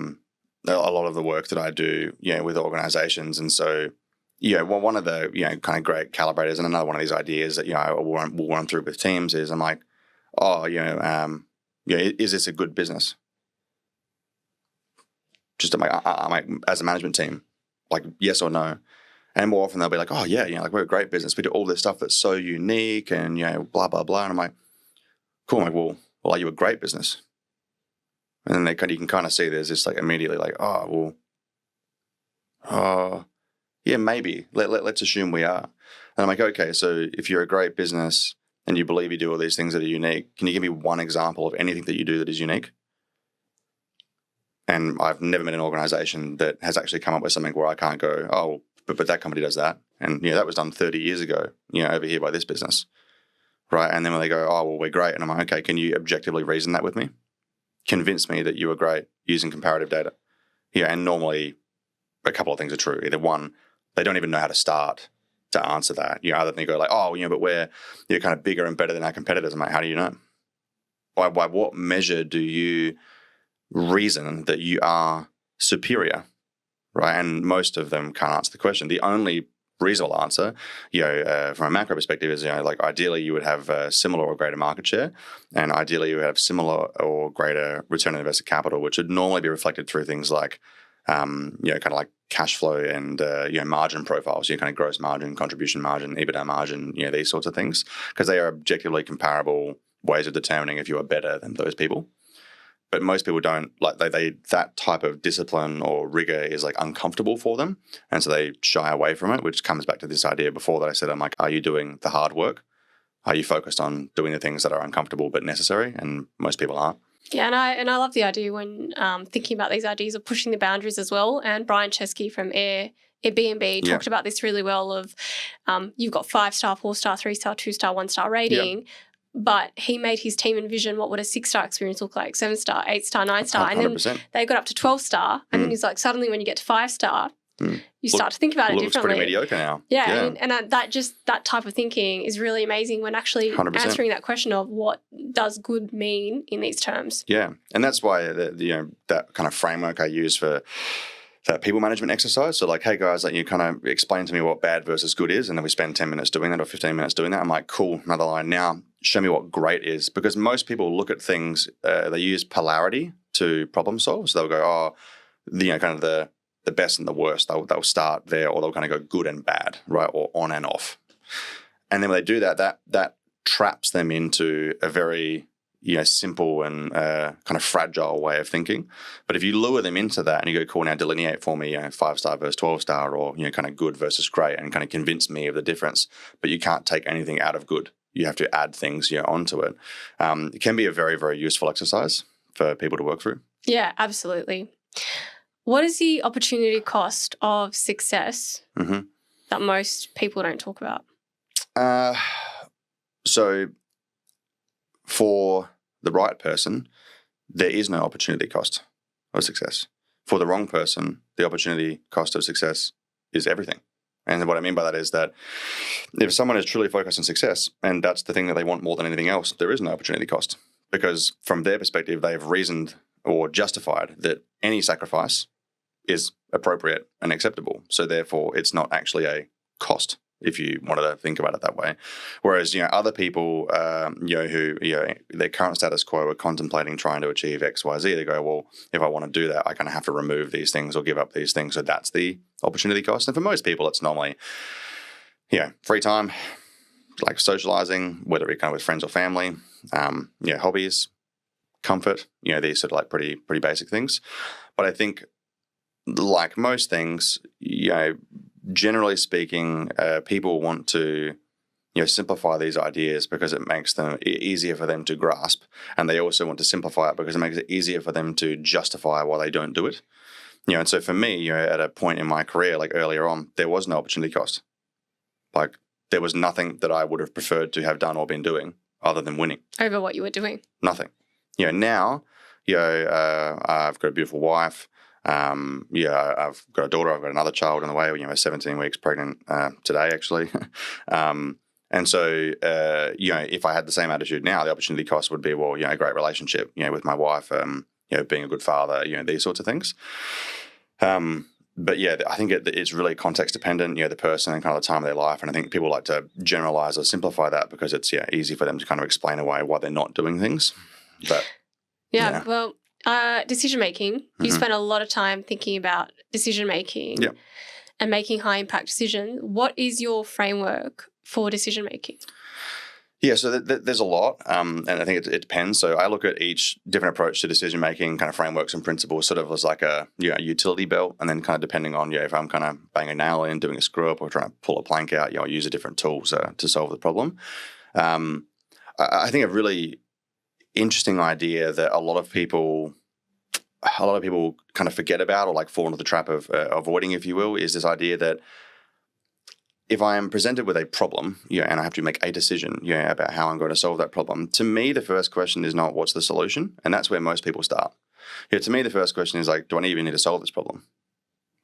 lot of the work that I do, with organizations. And so, one of the, kind of great calibrators and another one of these ideas that, we'll run through with teams is I'm like, is this a good business? Just as a management team, like yes or no. And more often they'll be like, oh yeah, like we're a great business. We do all this stuff that's so unique and, blah, blah, blah. And I'm like, cool. I'm like, well, are you a great business? And then you can kind of see there's this like immediately like, yeah, maybe. Let's assume we are. And I'm like, okay, so if you're a great business and you believe you do all these things that are unique, can you give me one example of anything that you do that is unique? And I've never met an organization that has actually come up with something where I can't go, oh, but that company does that. And, that was done 30 years ago, over here by this business. Right. And then when they go, oh, well, we're great. And I'm like, okay, can you objectively reason that with me? Convince me that you were great using comparative data. And normally a couple of things are true. Either one, they don't even know how to start to answer that. Other than you go like, oh, but we're kind of bigger and better than our competitors. I'm like, how do you know? By what measure do you reason that you are superior, right? And most of them can't answer the question. The only reasonable answer, from a macro perspective is, like ideally you would have similar or greater market share, and ideally you would have similar or greater return on invested capital, which would normally be reflected through things like, kind of like cash flow and, margin profiles, kind of gross margin, contribution margin, EBITDA margin, these sorts of things, because they are objectively comparable ways of determining if you are better than those people. But most people don't like they that type of discipline or rigor is like uncomfortable for them, and so they shy away from it. Which comes back to this idea before that I said, I'm like, are you doing the hard work? Are you focused on doing the things that are uncomfortable but necessary? And most people aren't. Yeah, and I love the idea when thinking about these ideas of pushing the boundaries as well. And Brian Chesky from Airbnb talked about this really well. Of you've got 5-star, 4-star, 3-star, 2-star, 1-star rating. Yep. But he made his team envision what would a 6-star experience look like, 7-star, 8-star, 9-star. 100%. And then they got up to 12-star. And then he's like, suddenly when you get to 5-star, you start to think about it differently. Looks pretty mediocre now. Yeah. And that type of thinking is really amazing when actually 100%. Answering that question of what does good mean in these terms. Yeah. And that's why that kind of framework I use for that people management exercise. So like, hey guys, like you kind of explain to me what bad versus good is, and then we spend 10 minutes doing that or 15 minutes doing that. I'm like, cool, another line. Now show me what great is, because most people look at things, they use polarity to problem solve. So they'll go, kind of the best and the worst. They'll start there, or they'll kind of go good and bad, right, or on and off. And then when they do that traps them into a very simple and kind of fragile way of thinking. But if you lure them into that and you go, cool, now delineate for me 5-star versus 12-star, or kind of good versus great, and kind of convince me of the difference. But you can't take anything out of good. You have to add things onto it. It can be a very, very useful exercise for people to work through. Yeah, absolutely. What is the opportunity cost of success that most people don't talk about? So for the right person, there is no opportunity cost of success. For the wrong person, the opportunity cost of success is everything. And what I mean by that is that if someone is truly focused on success, and that's the thing that they want more than anything else, there is no opportunity cost, because from their perspective, they've reasoned or justified that any sacrifice is appropriate and acceptable. So therefore, it's not actually a cost, if you wanted to think about it that way. Whereas, other people, who, their current status quo are contemplating trying to achieve X, Y, Z, they go, well, if I want to do that, I kind of have to remove these things or give up these things. So that's the opportunity cost. And for most people, it's normally, free time, like socializing, whether it be kind of with friends or family, hobbies, comfort, these sort of like pretty basic things. But I think, like most things, generally speaking, people want to, simplify these ideas because it makes them easier for them to grasp, and they also want to simplify it because it makes it easier for them to justify why they don't do it. And so for me, at a point in my career, like earlier on, there was no opportunity cost. Like there was nothing that I would have preferred to have done or been doing other than winning over what you were doing. Nothing. Now, I've got a beautiful wife. I've got a daughter. I've got another child on the way. We're 17 weeks pregnant today, actually. And so, if I had the same attitude now, the opportunity cost would be, well, a great relationship, with my wife, being a good father, these sorts of things. But yeah, I think it's really context dependent, the person and kind of the time of their life. And I think people like to generalize or simplify that because it's easy for them to kind of explain away why they're not doing things. But well. Decision-making, you spend a lot of time thinking about decision-making and making high-impact decisions. What is your framework for decision-making? Yeah, so there's a lot, and I think it depends. So I look at each different approach to decision-making, kind of frameworks and principles, sort of as like a utility belt, and then kind of depending on, if I'm kind of banging a nail in, doing a screw-up, or trying to pull a plank out, I use a different tool to solve the problem. I think a really interesting idea that a lot of people kind of forget about or like fall into the trap of avoiding, if you will, is this idea that if I am presented with a problem, and I have to make a decision, about how I'm going to solve that problem, to me, the first question is not what's the solution, and that's where most people start. to me, the first question is like, do I even need to solve this problem?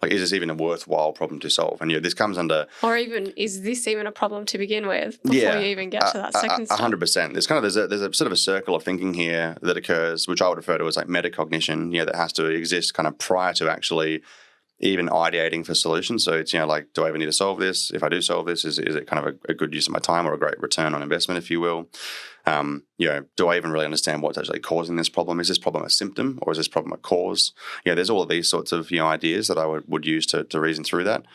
Like, is this even a worthwhile problem to solve? And this comes under, or even, is this even a problem to begin with before you even get to that second step? 100%. There's a sort of a circle of thinking here that occurs, which I would refer to as like metacognition. That has to exist kind of prior to actually even ideating for solutions. So it's like, do I even need to solve this? If I do solve this, is it kind of a good use of my time or a great return on investment, if you will? Do I even really understand what's actually causing this problem? Is this problem a symptom or is this problem a cause? There's all of these sorts of ideas that I would use to reason through that.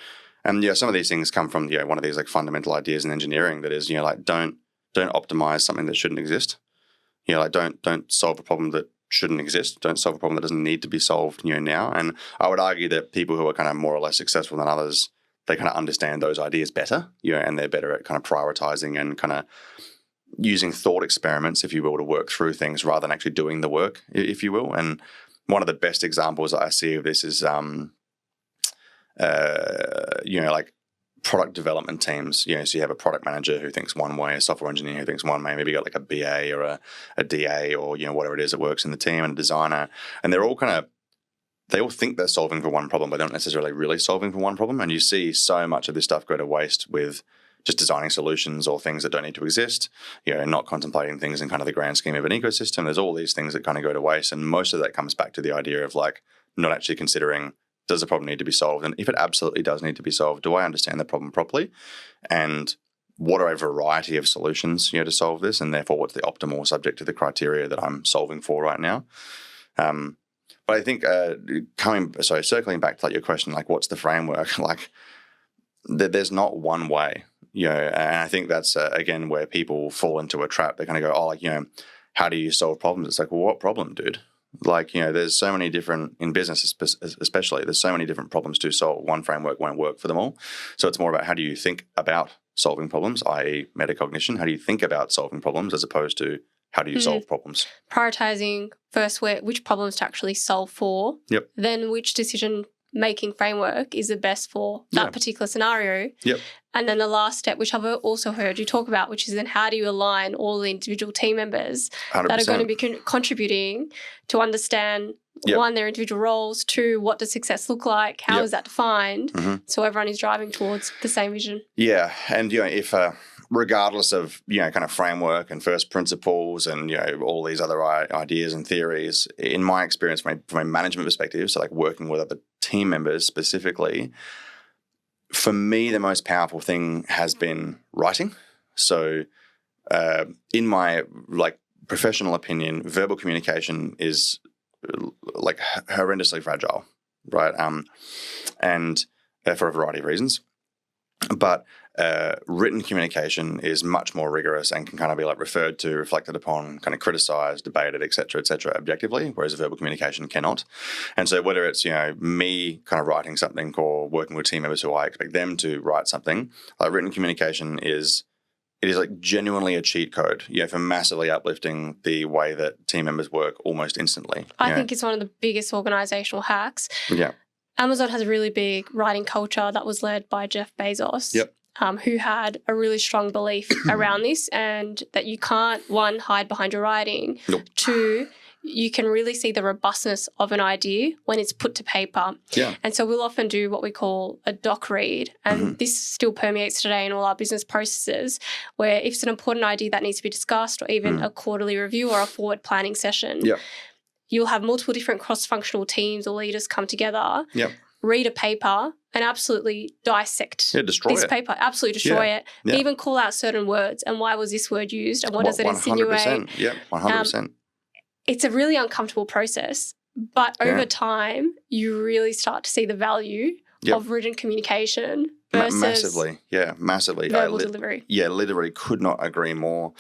And some of these things come from one of these like fundamental ideas in engineering that is like don't optimize something that shouldn't exist. Like don't solve a problem that shouldn't exist. Don't solve a problem that doesn't need to be solved now. And I would argue that people who are kind of more or less successful than others, they kind of understand those ideas better, and they're better at kind of prioritizing and kind of using thought experiments, if you will, to work through things rather than actually doing the work, if you will. And one of the best examples that I see of this is, like product development teams. So you have a product manager who thinks one way, a software engineer who thinks one way, maybe you got like a BA or a DA or, whatever it is that works in the team, and a designer. And they're all they all think they're solving for one problem, but they're not necessarily really solving for one problem. And you see so much of this stuff go to waste with just designing solutions or things that don't need to exist, and not contemplating things in kind of the grand scheme of an ecosystem. There's all these things that kind of go to waste. And most of that comes back to the idea of like not actually considering, does the problem need to be solved? And if it absolutely does need to be solved, do I understand the problem properly? And what are a variety of solutions, to solve this? And therefore, what's the optimal subject to the criteria that I'm solving for right now? But I think circling back to like your question, like what's the framework? Like there's not one way, and I think that's again where people fall into a trap. They kind of go, how do you solve problems? It's like, well, what problem, dude? Like, there's so many different, in business especially, there's so many different problems to solve. One framework won't work for them all. So it's more about how do you think about solving problems, i.e. metacognition. How do you think about solving problems as opposed to how do you solve problems? Prioritizing first which problems to actually solve for. Yep. Then which decision-making framework is the best for that particular scenario. Yep. And then the last step, which I've also heard you talk about, which is then how do you align all the individual team members 100%. that are going to be contributing to understand, one, their individual roles, two, what does success look like, how is that defined, so everyone is driving towards the same vision. Yeah, and if regardless of kind of framework and first principles and all these other ideas and theories, in my experience from a management perspective, so like working with other team members specifically, for me, the most powerful thing has been writing. So in my like professional opinion, verbal communication is like horrendously fragile, right? And for a variety of reasons. But written communication is much more rigorous and can kind of be like referred to, reflected upon, kind of criticized, debated, et cetera, objectively, whereas verbal communication cannot. And so whether it's, me kind of writing something or working with team members who I expect them to write something, like written communication is like genuinely a cheat code, for massively uplifting the way that team members work almost instantly. I think it's one of the biggest organizational hacks. Yeah. Amazon has a really big writing culture that was led by Jeff Bezos. Yep. Who had a really strong belief around this, and that you can't, one, hide behind your writing, nope. Two, you can really see the robustness of an idea when it's put to paper. Yeah. And so we'll often do what we call a doc read, and this still permeates today in all our business processes, where if it's an important idea that needs to be discussed, or even a quarterly review or a forward planning session, you'll have multiple different cross-functional teams or leaders come together, read a paper, and absolutely dissect this paper, absolutely destroy it, even call out certain words and why was this word used and what does it insinuate. 100%. Yeah, 100%. It's a really uncomfortable process, but over time you really start to see the value of written communication versus massively verbal delivery. Yeah, literally could not agree more.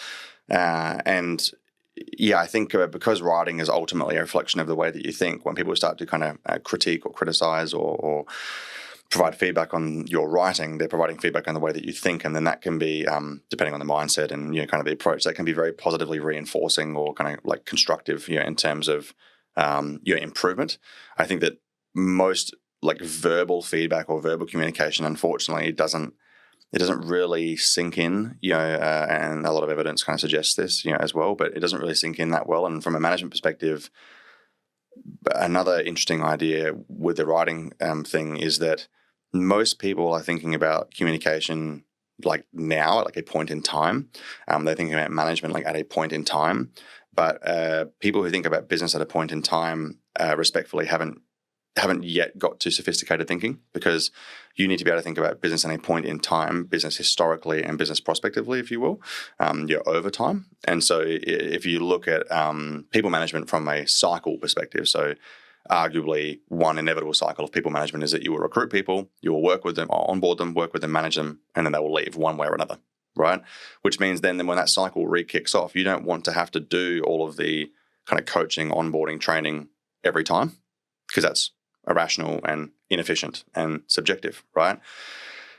And I think because writing is ultimately a reflection of the way that you think, when people start to kind of critique or criticize or provide feedback on your writing, they're providing feedback on the way that you think, and then that can be, depending on the mindset and kind of the approach, that can be very positively reinforcing or kind of like constructive, in terms of improvement. I think that most like verbal feedback or verbal communication, unfortunately, it doesn't really sink in, and a lot of evidence kind of suggests this, as well, but it doesn't really sink in that well. And from a management perspective, another interesting idea with the writing thing is that most people are thinking about communication like now at like a point in time. They're thinking about management like at a point in time. But people who think about business at a point in time, respectfully, haven't yet got to sophisticated thinking, because you need to be able to think about business at a point in time, business historically and business prospectively, if you will, over time. And so if you look at people management from a cycle perspective, so arguably one inevitable cycle of people management is that you will recruit people, you will work with them, or onboard them, work with them, manage them, and then they will leave one way or another, right? Which means then when that cycle re-kicks off, you don't want to have to do all of the kind of coaching, onboarding, training every time, because that's irrational and inefficient and subjective, right?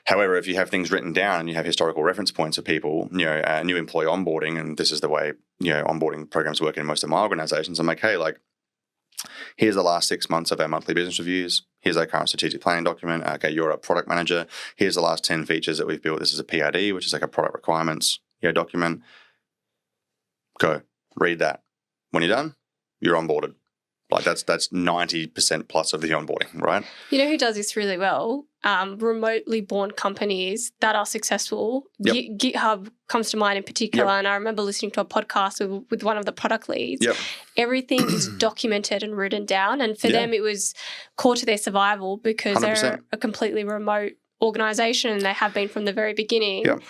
However, if you have things written down and you have historical reference points of people, new employee onboarding, and this is the way, onboarding programs work in most of my organizations, I'm like, hey, like, here's the last 6 months of our monthly business reviews. Here's our current strategic planning document. Okay, you're a product manager. Here's the last 10 features that we've built. This is a PID, which is like a product requirements document. Go, read that. When you're done, you're onboarded. Like that's 90% plus of the onboarding, right? You know who does this really well? Remotely born companies that are successful. Yep. GitHub comes to mind in particular, Yep. And I remember listening to a podcast with one of the product leads. Yep. Everything is documented and written down, and for them it was core to their survival because 100%. they're a completely remote organisation and they have been from the very beginning. Yep.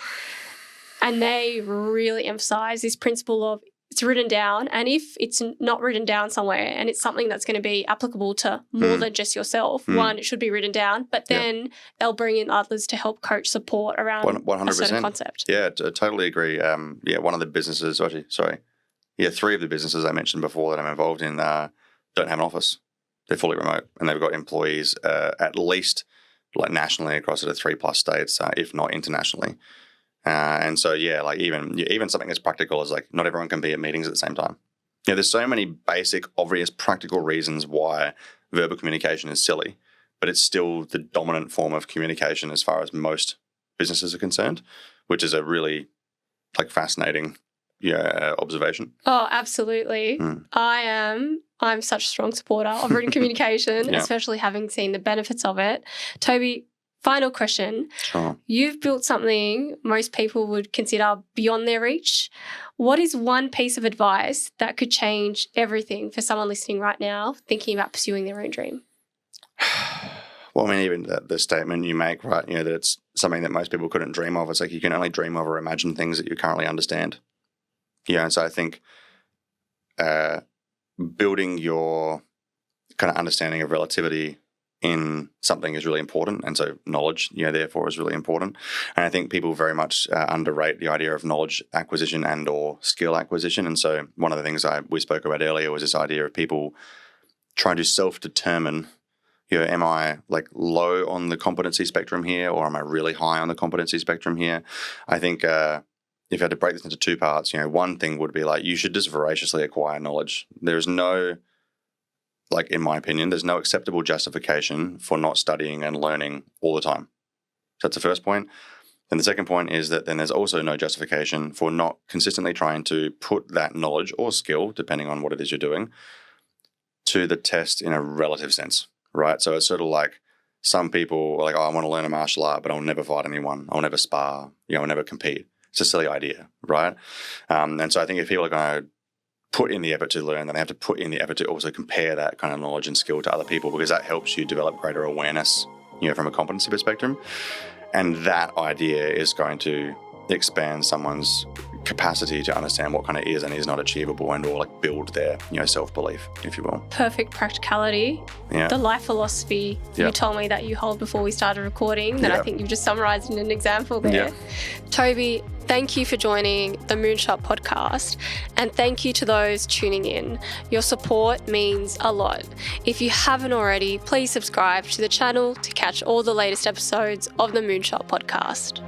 And they really emphasise this principle of it's written down, and if it's not written down somewhere and it's something that's going to be applicable to more than just yourself, one, it should be written down, but then they'll bring in others to help coach support around 100%. A certain concept. Yeah, totally agree. One of the businesses, three of the businesses I mentioned before that I'm involved in don't have an office. They're fully remote, and they've got employees at least like nationally across the 3+ states, if not internationally. And so, like even something as practical as like not everyone can be at meetings at the same time. There's so many basic, obvious, practical reasons why verbal communication is silly, but it's still the dominant form of communication as far as most businesses are concerned, which is a really like fascinating observation. Oh, absolutely. I'm such a strong supporter of written communication, especially having seen the benefits of it. Tobi, final question. Sure. You've built something most people would consider beyond their reach. What is one piece of advice that could change everything for someone listening right now thinking about pursuing their own dream? Well, I mean, even the statement you make, right, that it's something that most people couldn't dream of. It's like you can only dream of or imagine things that you currently understand. And so I think building your kind of understanding of relativity in something is really important, and so knowledge, therefore, is really important. And I think people very much underrate the idea of knowledge acquisition and or skill acquisition. And so one of the things we spoke about earlier was this idea of people trying to self-determine, am I like low on the competency spectrum here, or am I really high on the competency spectrum here? I think if you had to break this into two parts, one thing would be like you should just voraciously acquire knowledge. There's no, like in my opinion, there's no acceptable justification for not studying and learning all the time. So that's the first point. And the second point is that then there's also no justification for not consistently trying to put that knowledge or skill, depending on what it is you're doing, to the test in a relative sense, right? So it's sort of like some people are like, I want to learn a martial art, but I'll never fight anyone. I'll never spar. I'll never compete. It's a silly idea, right? And so I think if people are going to put in the effort to learn, then they have to put in the effort to also compare that kind of knowledge and skill to other people, because that helps you develop greater awareness, from a competency perspective. And that idea is going to expand someone's capacity to understand what kind of is and is not achievable, and or like build their, self-belief, if you will. Perfect practicality. Yeah. The life philosophy you told me that you hold before we started recording, that I think you've just summarized in an example there. Yeah. Tobi, thank you for joining the Moonshot podcast, and thank you to those tuning in. Your support means a lot. If you haven't already, please subscribe to the channel to catch all the latest episodes of the Moonshot podcast.